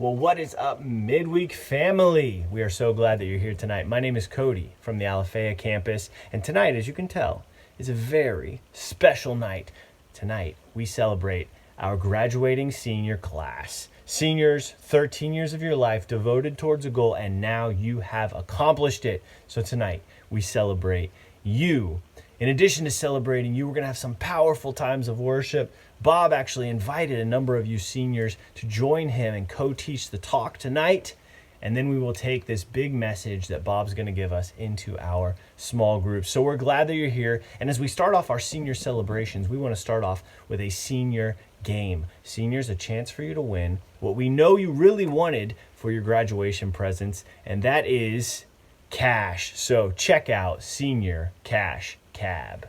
Well, what is up, Midweek family? We are so glad that you're here tonight. My name is Cody from the Alafaya campus, and tonight, as you can tell, is a very special night. Tonight, we celebrate our graduating senior class. Seniors, 13 years of your life devoted towards a goal, and now you have accomplished it. So tonight, we celebrate you. In addition to celebrating you, we're going to have some powerful times of worship. Bob actually invited a number of you seniors to join him and co-teach the talk tonight. And then we will take this big message that Bob's going to give us into our small groups. So we're glad that you're here. And as we start off our senior celebrations, we want to start off with a senior game. Seniors, a chance for you to win what we know you really wanted for your graduation presents, and that is cash. So check out Senior Cash Cab.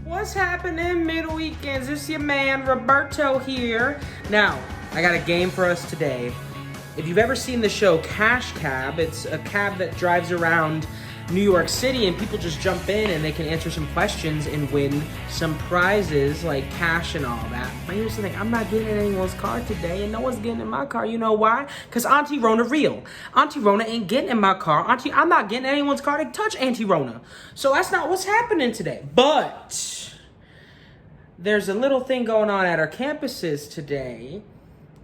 What's happening, Midweekends? It's your man Roberto here. Now, I got a game for us today. If you've ever seen the show Cash Cab, it's a cab that drives around New York City and people just jump in and they can answer some questions and win some prizes like cash and all that. But here's the thing, I'm not getting in anyone's car today and no one's getting in my car. You know why? Because Auntie Rona real. Auntie Rona ain't getting in my car. I'm not getting in anyone's car to touch Auntie Rona. So that's not what's happening today. But there's a little thing going on at our campuses today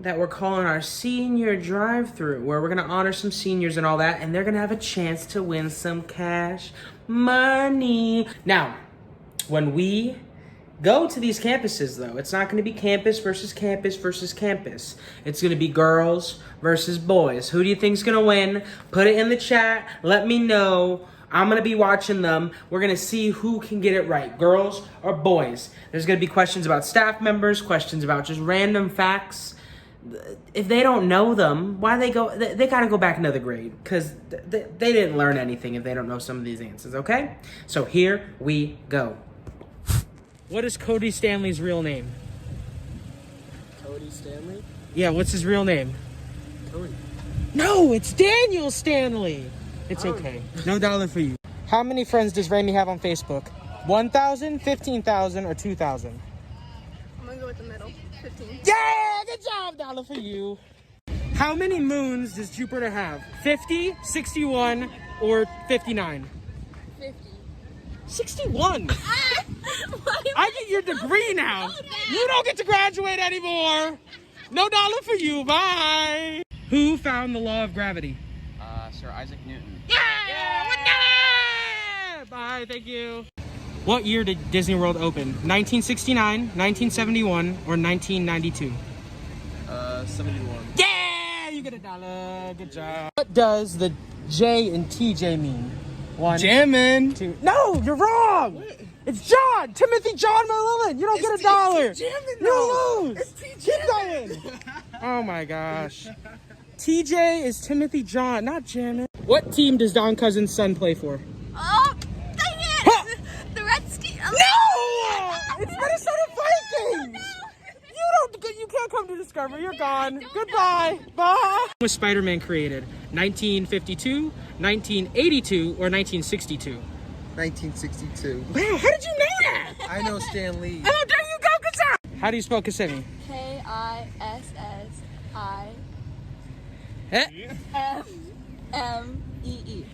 that we're calling our senior drive-through, where we're gonna honor some seniors and all that, and they're gonna have a chance to win some cash money. Now, when we go to these campuses, though, it's not gonna be campus versus campus versus campus. It's gonna be girls versus boys. Who do you think's gonna win? Put it in the chat, let me know. I'm gonna be watching them. We're gonna see who can get it right, girls or boys. There's gonna be questions about staff members, questions about just random facts. If they don't know them, why they gotta go back another grade, because they didn't learn anything if they don't know some of these answers, okay? So here we go. What is Cody Stanley's real name? Cody Stanley? Yeah, what's his real name? Cody. No, it's Daniel Stanley. It's okay. No dollar for you. How many friends does Randy have on Facebook? 1,000, 15,000, or 2,000? I'm gonna go with the middle. 15. Yeah, good job, dollar for you. How many moons does Jupiter have? 50, 61, or 59? 50. 61. I get your degree now. You don't get to graduate anymore. No dollar for you. Bye. Who found the law of gravity? Sir Isaac Newton. Yeah! Bye, thank you. What year did Disney World open? 1969, 1971, or 1992? 71. Yeah! You get a dollar. Good job. What does the J in TJ mean? 1, Jammin'. 2. No, you're wrong. What? It's John. Timothy John Mullen. You don't get a dollar. It's Jammin' You lose. It's Keep going. Oh my gosh. TJ is Timothy John, not Janet. What team does Don Cousins' son play for? Oh, dang it! Huh. The Redskins. No! It's Minnesota Vikings! You can't come to Discovery. You're gone. Goodbye. Bye. When was Spider-Man created? 1952, 1982, or 1962? 1962. Wow, how did you know that? I know Stan Lee. Oh, there you go, Kissimmee. How do you spell Kissimmee? K-I-S-S-I-M-M-E-E.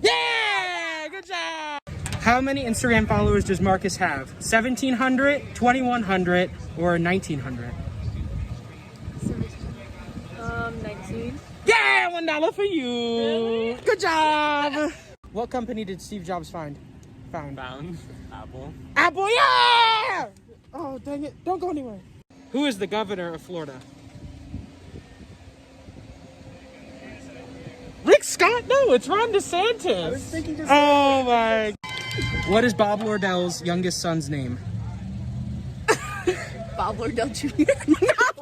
Yeah! Good job! How many Instagram followers does Marcus have? 1,700, 2,100, or 1,900? 19. Yeah! $1 for you! Good job! What company did Steve Jobs found? Apple. Apple, yeah! Oh, dang it. Don't go anywhere. Who is the governor of Florida? Rick Scott? No, it's Ron DeSantis. I was thinking just Oh my. What is Bob Lordell's youngest son's name? Bob Lordell Jr. No, not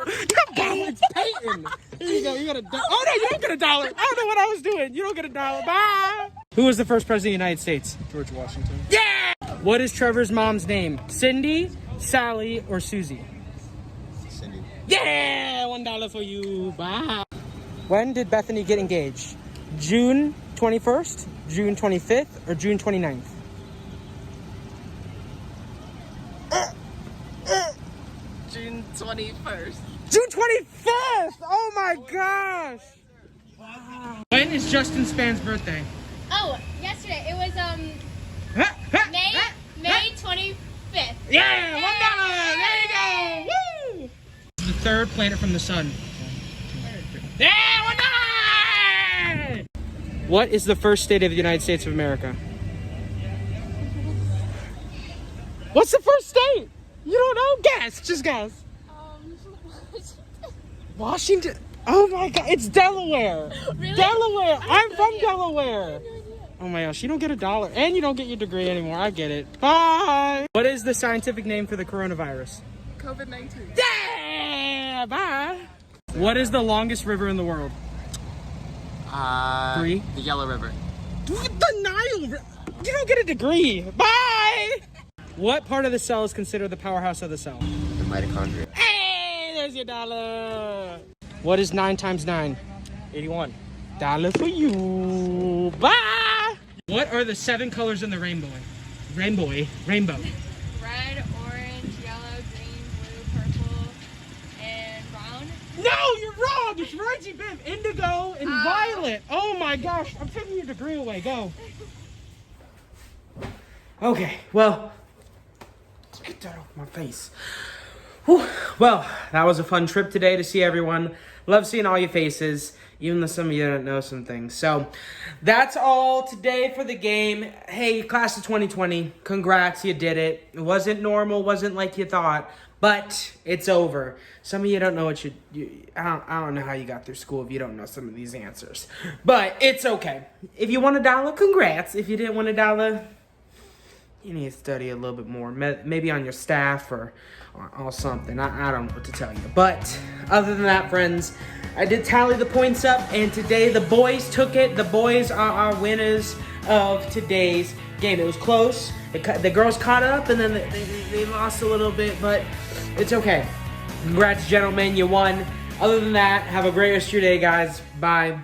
Bob, it's Peyton. Here you go, you got a dollar. Oh no, you don't get a dollar. I don't know what I was doing. You don't get a dollar. Bye. Who was the first president of the United States? George Washington. Yeah! What is Trevor's mom's name? Cindy, Sally, or Susie? Cindy. Yeah! $1 for you. Bye. When did Bethany get engaged? June 21st, June 25th, or June 29th? June 21st. June 21st! Oh my gosh! Wow. When is Justin Span's birthday? Oh, yesterday. It was May 25th. Yeah! $1! There you go! Woo! The third planet from the sun. Yeah! $1! What is the first state of the United States of America? What's the first state? You don't know? Guess. Just guess. Washington. Oh my god, it's Delaware. Really? Delaware. I'm from Delaware. Oh my gosh, you don't get $1 and you don't get your degree anymore. I get it. Bye. What is the scientific name for the coronavirus? COVID-19. Yeah, bye. What is the longest river in the world? 3. The Yellow River. The Nile. You don't get a degree. Bye. What part of the cell is considered the powerhouse of the cell? The mitochondria. Hey, there's your $1. What is 9 times 9? 81. $1 for you. Bye. What are the 7 colors in the rainbow? Rainbow. Red, orange, yellow, green, blue, purple, and brown. No, you're wrong. It's Reggie Biv. Indigo and violet. Oh my gosh. I'm taking your degree away. Go. Okay, well, let's get that off my face. Whew. Well, that was a fun trip today to see everyone. Love seeing all your faces, even though some of you don't know some things. So that's all today for the game. Hey, class of 2020, congrats, you did it. It wasn't normal, wasn't like you thought, but it's over. Some of you don't know what I don't know how you got through school if you don't know some of these answers. But it's okay. If you won $1, congrats. If you didn't win $1, you need to study a little bit more, maybe on your staff or something. I don't know what to tell you. But other than that, friends, I did tally the points up, and today the boys took it. The boys are our winners of today's game. It was close. The girls caught up, and then they lost a little bit, but it's okay. Congrats, gentlemen. You won. Other than that, have a great rest of your day, guys. Bye.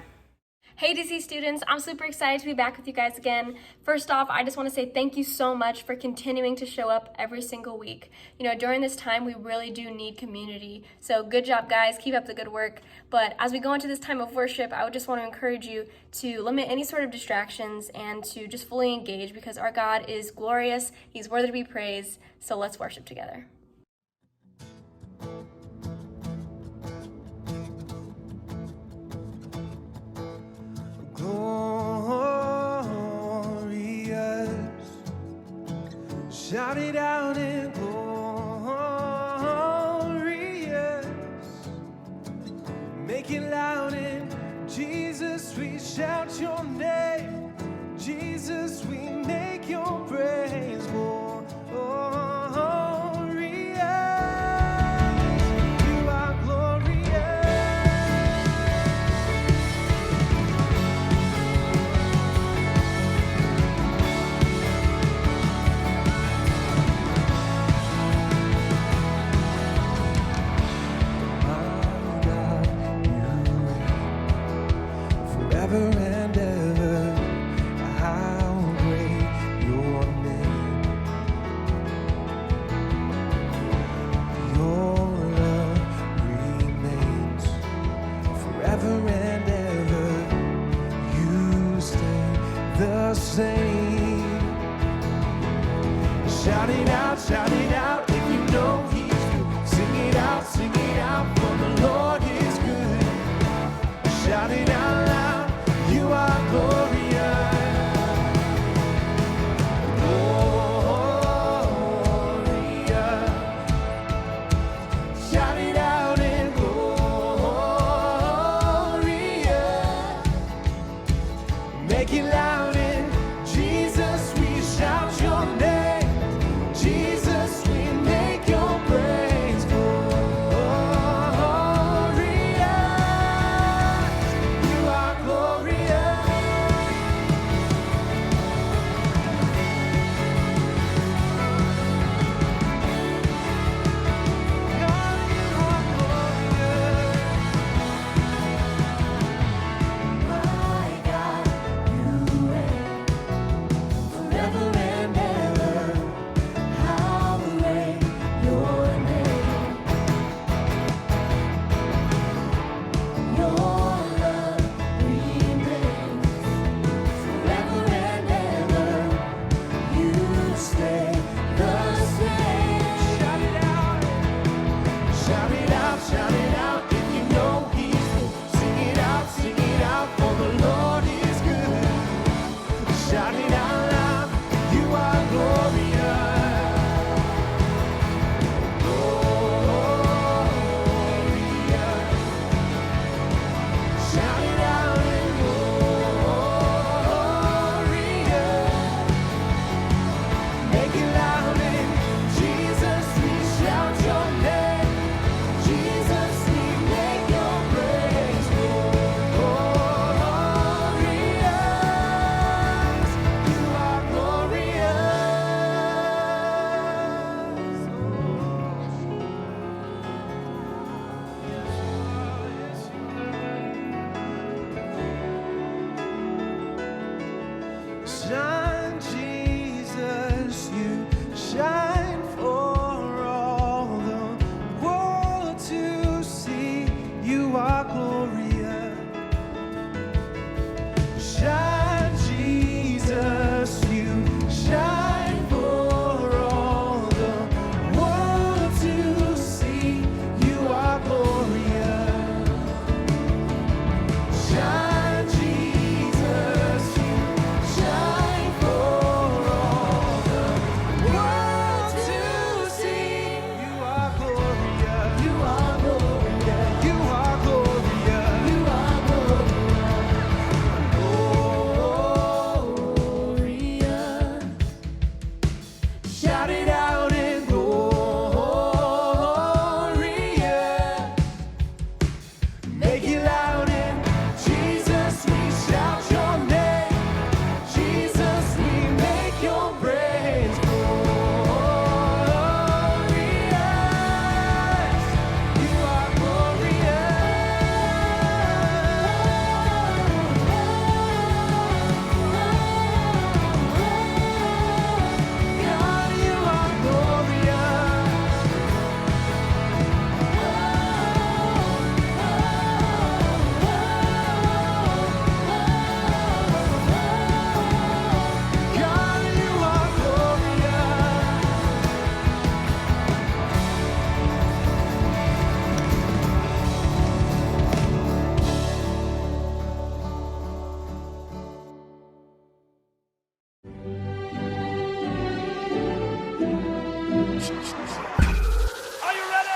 Hey DC students, I'm super excited to be back with you guys again. First off, I just want to say thank you so much for continuing to show up every single week. You know, during this time, we really do need community. So good job, guys. Keep up the good work. But as we go into this time of worship, I would just want to encourage you to limit any sort of distractions and to just fully engage, because our God is glorious. He's worthy to be praised. So let's worship together. Shout it out in glorious. Make it loud in Jesus, we shout your name. Jesus, we make your praise glorious. You are glorious. Forever and ever, how great your name. Your love remains forever and ever. You stay the same. Shout it out if you know he's good. Sing it out, for the Lord is good. Shout it out loud, you are glorious. Glorious. Shout it out in glorious. Make it loud in Jesus, we shout your name. Jesus, Are you ready?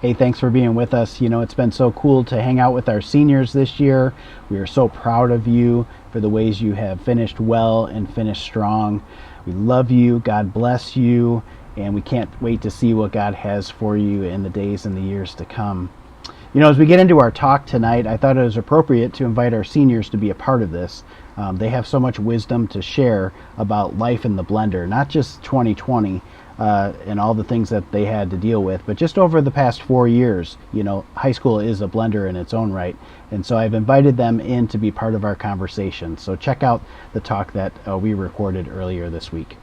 Hey, thanks for being with us. You know, it's been so cool to hang out with our seniors this year. We are so proud of you for the ways you have finished well and finished strong. We love you. God bless you. And we can't wait to see what God has for you in the days and the years to come. You know, as we get into our talk tonight, I thought it was appropriate to invite our seniors to be a part of this. They have so much wisdom to share about life in the blender, not just 2020 and all the things that they had to deal with, but just over the past 4 years. You know, high school is a blender in its own right. And so I've invited them in to be part of our conversation. So check out the talk that we recorded earlier this week.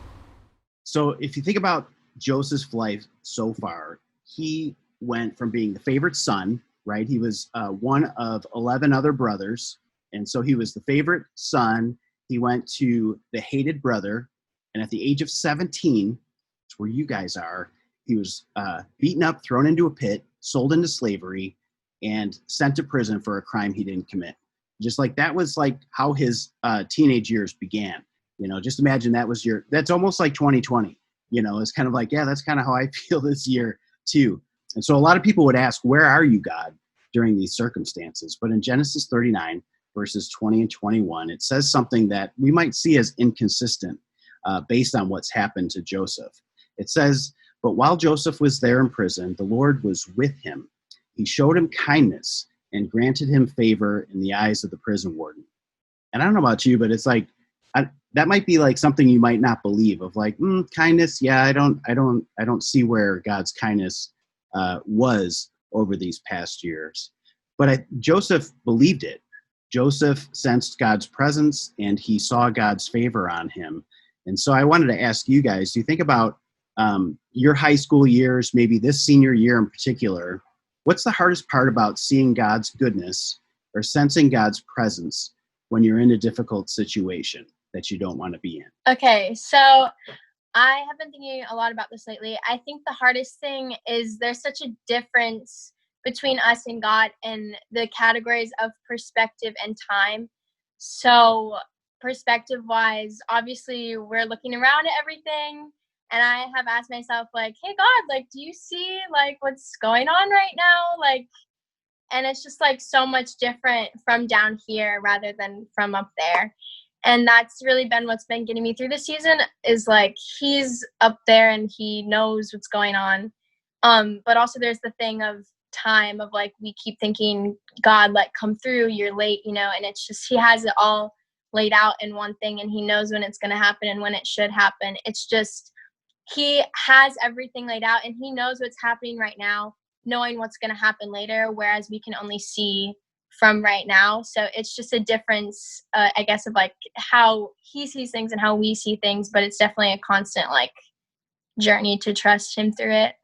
So if you think about Joseph's life so far, he went from being the favorite son, right? He was one of 11 other brothers. And so he was the favorite son. He went to the hated brother. And at the age of 17, it's where you guys are, he was beaten up, thrown into a pit, sold into slavery, and sent to prison for a crime he didn't commit. Just like that was like how his teenage years began. Just imagine that's almost like 2020. It's kind of like, yeah, that's kind of how I feel this year too. And so a lot of people would ask, where are you, God, during these circumstances? But in Genesis 39, verses 20 and 21, it says something that we might see as inconsistent based on what's happened to Joseph. It says, but while Joseph was there in prison, the Lord was with him. He showed him kindness and granted him favor in the eyes of the prison warden. And I don't know about you, but it's like, that might be like something you might not believe of, like, kindness. Yeah, I don't see where God's kindness was over these past years. But Joseph believed it. Joseph sensed God's presence and he saw God's favor on him. And so I wanted to ask you guys, do you think about your high school years, maybe this senior year in particular, what's the hardest part about seeing God's goodness or sensing God's presence when you're in a difficult situation that you don't want to be in? Okay, so I have been thinking a lot about this lately. I think the hardest thing is there's such a difference between us and God in the categories of perspective and time. So perspective-wise, obviously we're looking around at everything, and I have asked myself, like, hey, God, like, do you see, like, what's going on right now? Like, and it's just, like, so much different from down here rather than from up there. And that's really been what's been getting me through this season is, like, he's up there and he knows what's going on. But also there's the thing of time of, like, we keep thinking, God, like, come through, you're late, and it's just, he has it all laid out in one thing and he knows when it's going to happen and when it should happen. It's just, he has everything laid out and he knows what's happening right now, knowing what's going to happen later, whereas we can only see from right now. So it's just a difference, I guess, of, like, how he sees things and how we see things, but it's definitely a constant, like, journey to trust him through it.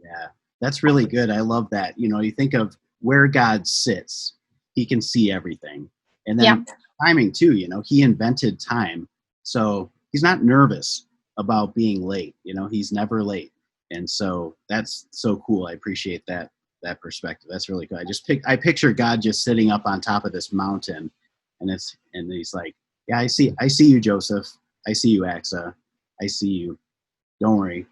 Yeah, that's really good. I love that. You think of where God sits, he can see everything. And then timing too, he invented time. So he's not nervous about being late. He's never late. And so that's so cool. I appreciate that perspective. That's really cool. I picture God just sitting up on top of this mountain and he's like, yeah, I see you, Joseph. I see you, Axa. I see you. Don't worry.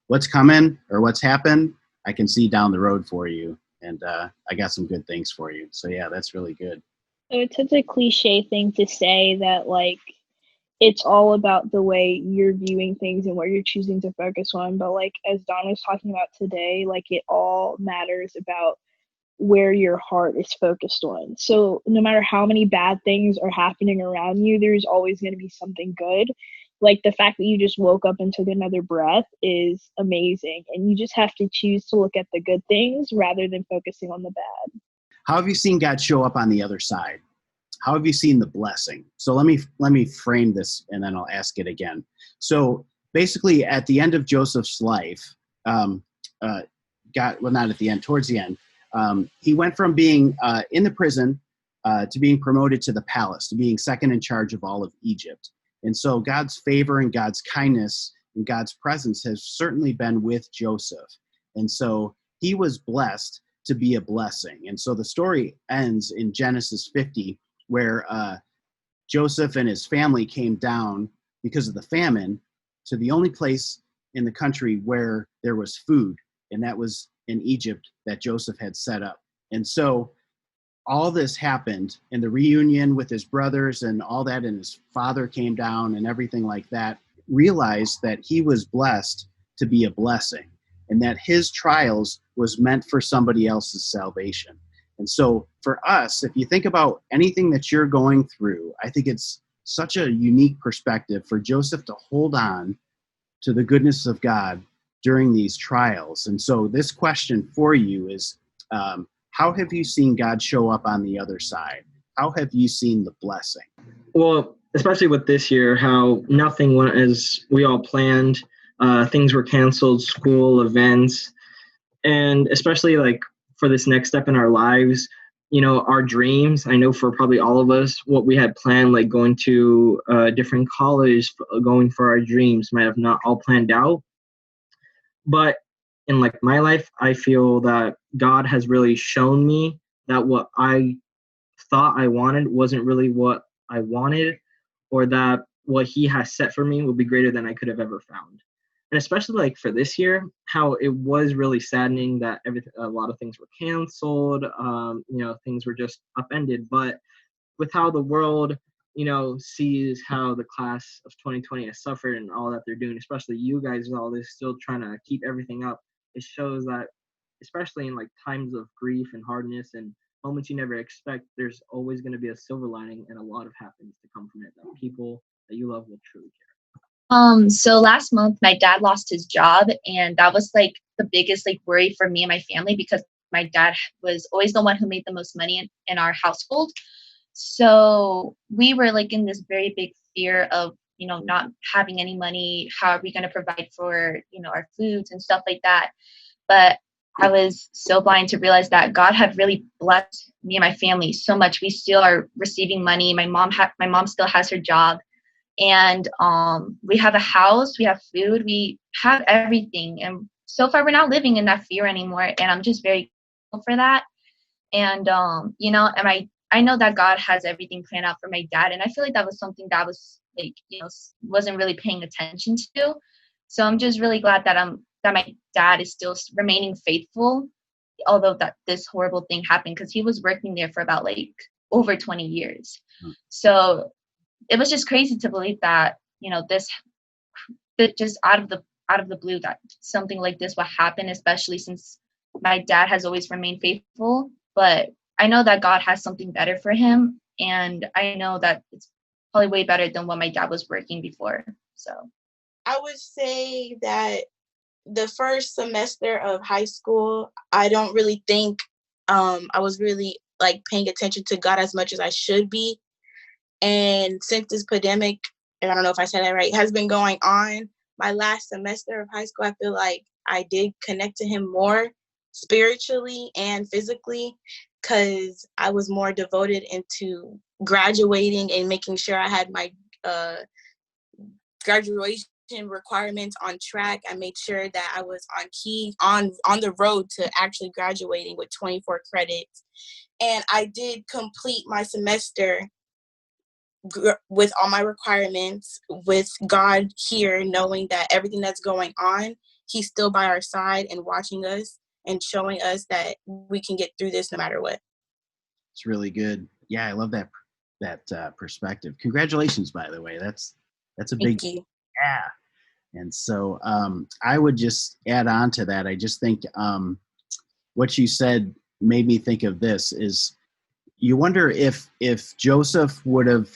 What's coming or what's happened, I can see down the road for you. And I got some good things for you. So yeah, that's really good. So it's such a cliche thing to say that, like, it's all about the way you're viewing things and what you're choosing to focus on. But, like, as Don was talking about today, like, it all matters about where your heart is focused on. So no matter how many bad things are happening around you, there's always going to be something good. Like, the fact that you just woke up and took another breath is amazing. And you just have to choose to look at the good things rather than focusing on the bad. How have you seen God show up on the other side? How have you seen the blessing? So let me frame this and then I'll ask it again. So basically at the end of Joseph's life, not at the end, towards the end, he went from being in the prison to being promoted to the palace, to being second in charge of all of Egypt. And so God's favor and God's kindness and God's presence has certainly been with Joseph. And so he was blessed to be a blessing. And so the story ends in Genesis 50, where Joseph and his family came down because of the famine to the only place in the country where there was food, and that was in Egypt that Joseph had set up. And so all this happened in the reunion with his brothers and all that, and his father came down and everything like that, realized that he was blessed to be a blessing and that his trials was meant for somebody else's salvation. And so for us, if you think about anything that you're going through, I think it's such a unique perspective for Joseph to hold on to the goodness of God during these trials. And so this question for you is, how have you seen God show up on the other side? How have you seen the blessing? Well, especially with this year, how nothing went as we all planned. Things were canceled, school, events. And especially like for this next step in our lives, our dreams, I know for probably all of us, what we had planned, like going to a different college, going for our dreams, might have not all planned out. But in like my life, I feel that God has really shown me that what I thought I wanted wasn't really what I wanted, or that what he has set for me will be greater than I could have ever found. And especially like for this year, how it was really saddening that a lot of things were canceled, things were just upended. But with how the world, sees how the class of 2020 has suffered and all that they're doing, especially you guys, all this still trying to keep everything up, it shows that, especially in like times of grief and hardness and moments you never expect, there's always going to be a silver lining and a lot of happiness to come from it, that people that you love will truly care. So last month my dad lost his job, and that was like the biggest like worry for me and my family, because my dad was always the one who made the most money in our household. So we were like in this very big fear of, not having any money. How are we going to provide for, our foods and stuff like that? But I was so blind to realize that God had really blessed me and my family so much. We still are receiving money. My mom still has her job, and we have a house, we have food, we have everything. And so far, we're not living in that fear anymore. And I'm just very grateful for that. And and I know that God has everything planned out for my dad. And I feel like that was something that was like, wasn't really paying attention to. So I'm just really glad that my dad is still remaining faithful, although that this horrible thing happened, because he was working there for about like over 20 years. So it was just crazy to believe that, this just out of the blue, that something like this would happen, especially since my dad has always remained faithful. But I know that God has something better for him, and I know that it's probably way better than what my dad was working before. So I would say that the first semester of high school, I don't really think I was really like paying attention to God as much as I should be. And since this pandemic, and I don't know if I said that right, has been going on, my last semester of high school, I feel like I did connect to him more spiritually and physically, because I was more devoted into graduating and making sure I had my graduation requirements on track. I made sure that I was on the road to actually graduating with 24 credits. And I did complete my semester with all my requirements, with God here, knowing that everything that's going on, he's still by our side and watching us and showing us that we can get through this no matter what. It's really good. Yeah, I love that perspective. Congratulations, by the way. That's a big. Thank you. Yeah. And so I would just add on to that. I just think what you said made me think of this is, you wonder if Joseph would have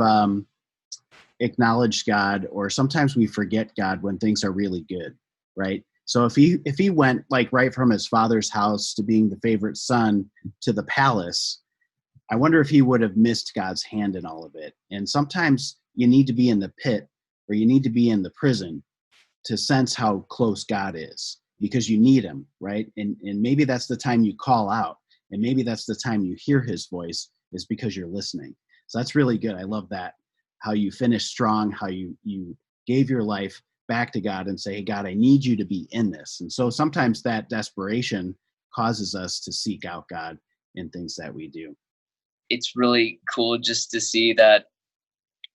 acknowledged God, or sometimes we forget God when things are really good, right? So if he went like right from his father's house to being the favorite son to the palace, I wonder if he would have missed God's hand in all of it. And sometimes you need to be in the pit, or you need to be in the prison to sense how close God is, because you need him, right? And maybe that's the time you call out, and maybe that's the time you hear his voice, is because you're listening. So that's really good. I love that, how you finish strong, how you gave your life back to God and say, hey, God, I need you to be in this. And so sometimes that desperation causes us to seek out God in things that we do. It's really cool just to see that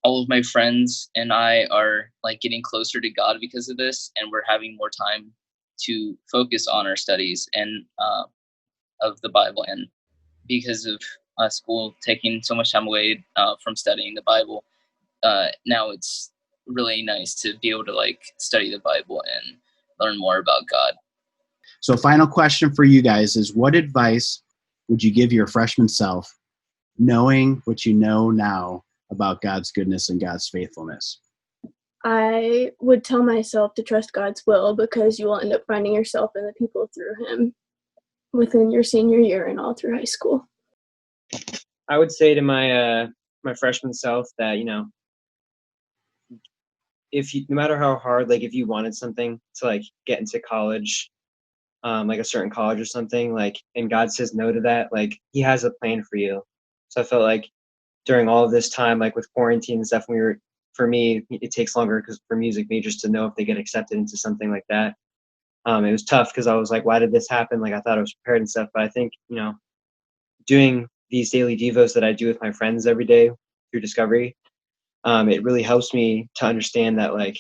all of my friends and I are like getting closer to God because of this, and we're having more time to focus on our studies and of the Bible. And because of school taking so much time away from studying the Bible, now it's really nice to be able to like study the Bible and learn more about God. So final question for you guys is, what advice would you give your freshman self, knowing what you know now about God's goodness and God's faithfulness? I would tell myself to trust God's will, because you will end up finding yourself in the people through him within your senior year and all through high school. I would say to my my freshman self that, if you, no matter how hard, like if you wanted something to like get into college, like a certain college or something, like, and God says no to that, like he has a plan for you. So I felt like during all of this time, like with quarantine and stuff, for me, it takes longer because for music majors to know if they get accepted into something like that. It was tough because I was like, why did this happen? Like I thought I was prepared and stuff, but I think, doing these daily devos that I do with my friends every day through Discovery, it really helps me to understand that like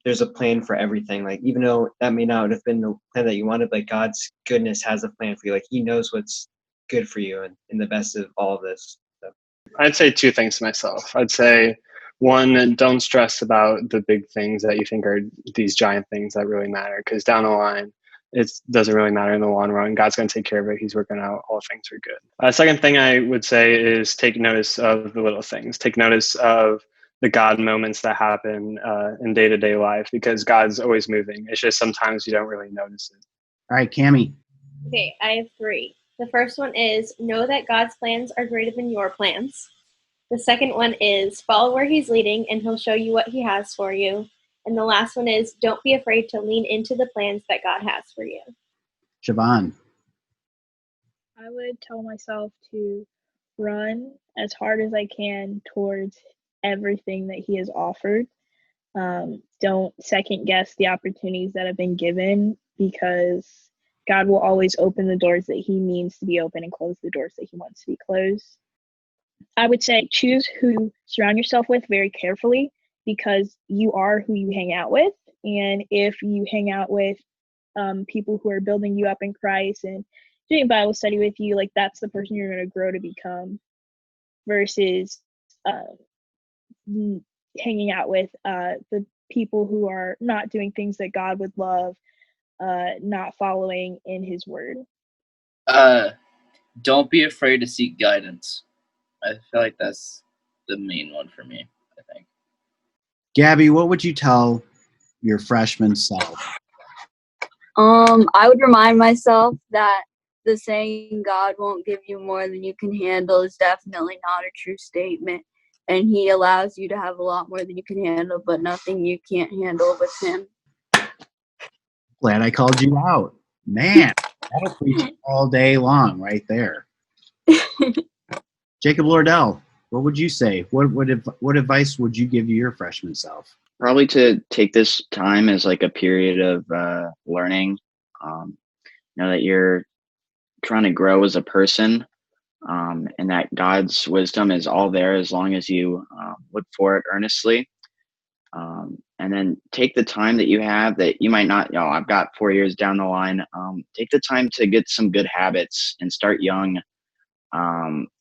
there's a plan for everything. Like even though that may not have been the plan that you wanted, like God's goodness has a plan for you. Like he knows what's good for you and in the best of all of this. So. I'd say two things to myself. I'd say one, don't stress about the big things that you think are these giant things that really matter, because down the line, it doesn't really matter in the long run. God's going to take care of it. He's working out all things for good. Second thing I would say is take notice of the little things. Take notice of the God moments that happen in day-to-day life, because God's always moving. It's just sometimes you don't really notice it. All right, Cammie. Okay, I have 3. The first one is know that God's plans are greater than your plans. The second one is follow where he's leading and he'll show you what he has for you. And the last one is don't be afraid to lean into the plans that God has for you. Siobhan. I would tell myself to run as hard as I can towards everything that he has offered. Don't second guess the opportunities that have been given, because God will always open the doors that he means to be open and close the doors that he wants to be closed. I would say choose who you surround yourself with very carefully, because you are who you hang out with. And if you hang out with people who are building you up in Christ and doing Bible study with you, like that's the person you're going to grow to become, versus hanging out with the people who are not doing things that God would love, not following in his word. Don't be afraid to seek guidance. I feel like that's the main one for me, I think. Gabby, what would you tell your freshman self? I would remind myself that the saying God won't give you more than you can handle is definitely not a true statement. And he allows you to have a lot more than you can handle, but nothing you can't handle with him. Glad I called you out. Man, that'll preach all day long right there. Jacob Lordell, what would you say? What advice would you give your freshman self? Probably to take this time as like a period of learning. That you're trying to grow as a person, and that God's wisdom is all there as long as you look for it earnestly. And then take the time that you have that you might not, I've got 4 years down the line. Take the time to get some good habits and start young.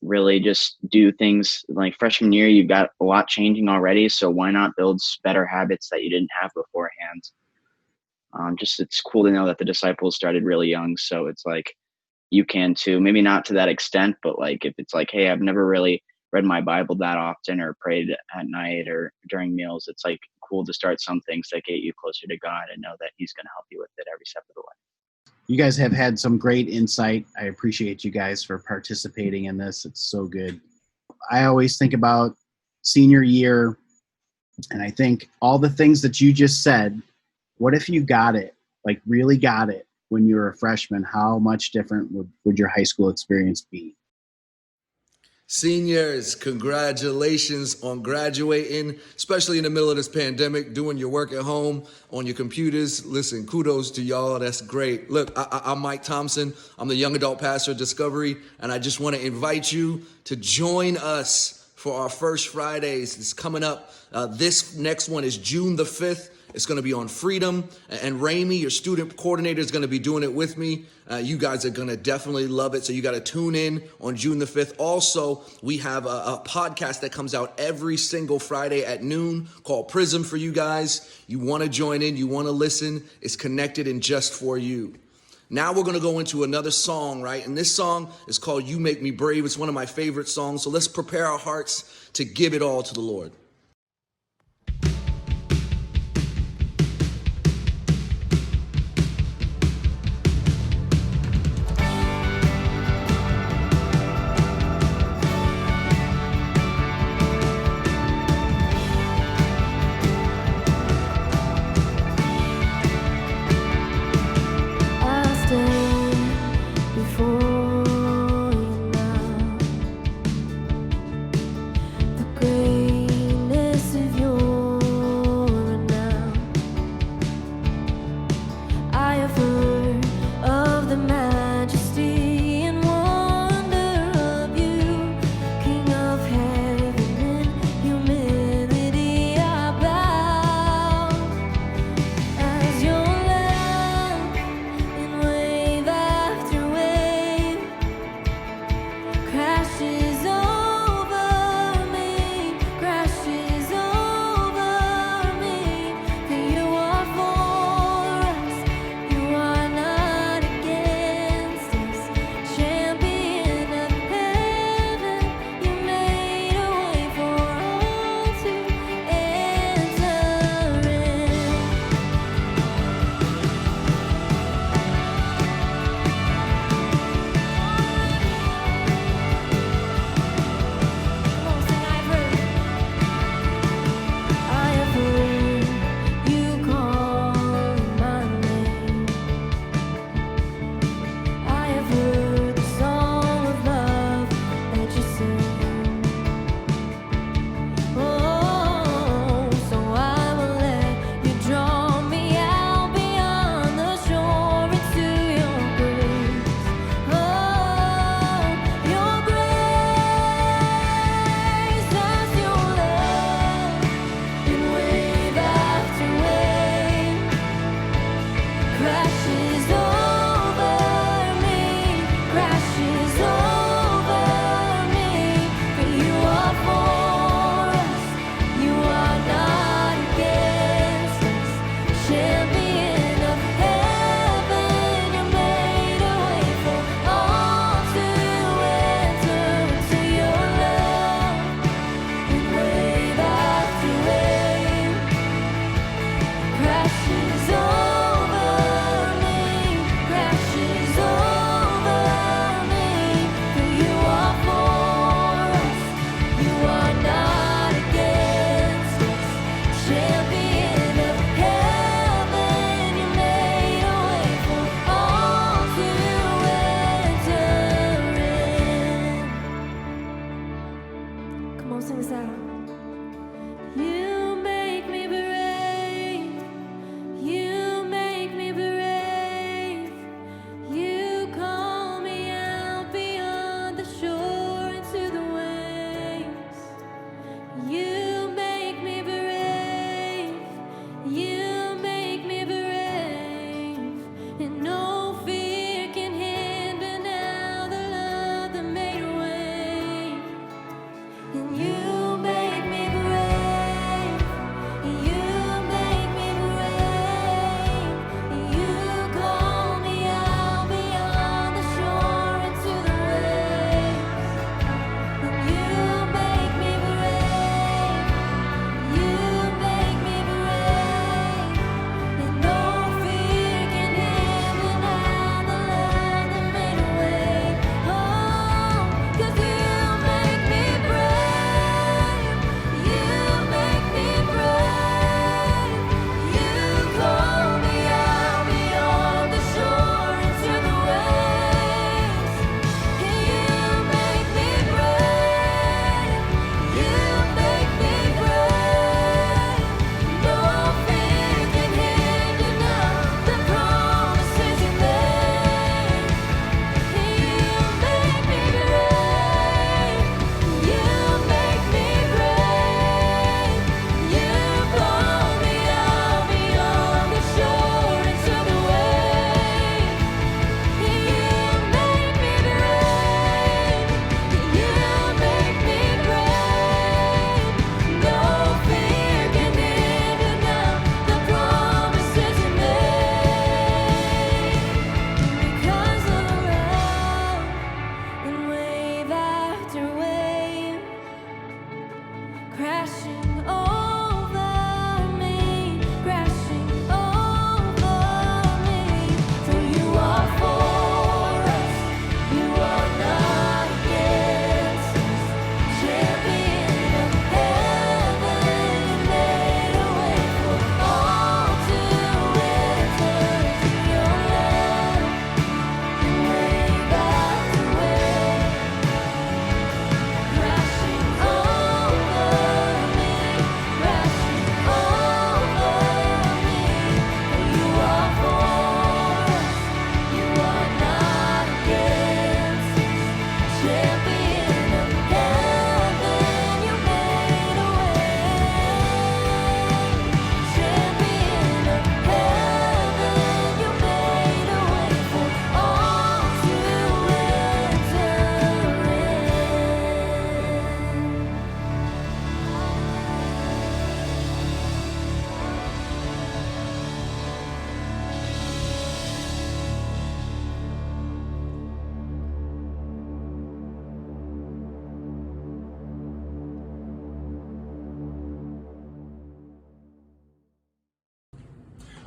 Really just do things like freshman year, you've got a lot changing already. So why not build better habits that you didn't have beforehand? It's cool to know that the disciples started really young. So it's like, you can too, maybe not to that extent, but like, if it's like, hey, I've never really read my Bible that often or prayed at night or during meals, it's like cool to start some things that get you closer to God and know that he's going to help you with it every step of the way. You guys have had some great insight. I appreciate you guys for participating in this. It's so good. I always think about senior year, and I think all the things that you just said, what if you got it, like really got it when you were a freshman? How much different would your high school experience be? Seniors, congratulations on graduating, especially in the middle of this pandemic, doing your work at home on your computers. Listen, kudos to y'all. That's great. Look, I'm Mike Thompson. I'm the young adult pastor at Discovery, and I just want to invite you to join us for our First Fridays. It's coming up. This next one is June the 5th. It's going to be on Freedom, and Ramey, your student coordinator, is going to be doing it with me. You guys are going to definitely love it, so you got to tune in on June the 5th. Also, we have a podcast that comes out every single Friday at noon called Prism for you guys. You want to join in, you want to listen. It's connected and just for you. Now we're going to go into another song, right? And this song is called You Make Me Brave. It's one of my favorite songs, so let's prepare our hearts to give it all to the Lord. I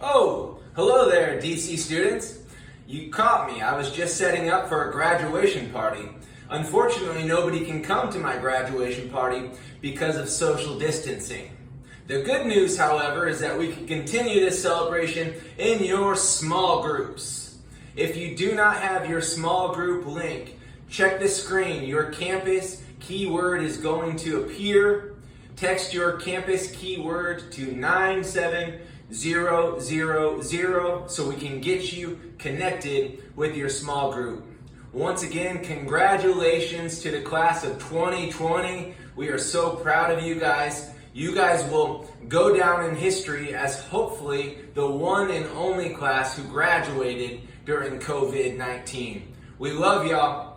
Oh, hello there, DC students. You caught me. I was just setting up for a graduation party. Unfortunately, nobody can come to my graduation party because of social distancing. The good news, however, is that we can continue this celebration in your small groups. If you do not have your small group link, check the screen. Your campus keyword is going to appear. Text your campus keyword to 97000 so we can get you connected with your small group. Once again, congratulations to the class of 2020. We are so proud of you guys. You guys will go down in history as hopefully the one and only class who graduated during COVID-19. We love y'all.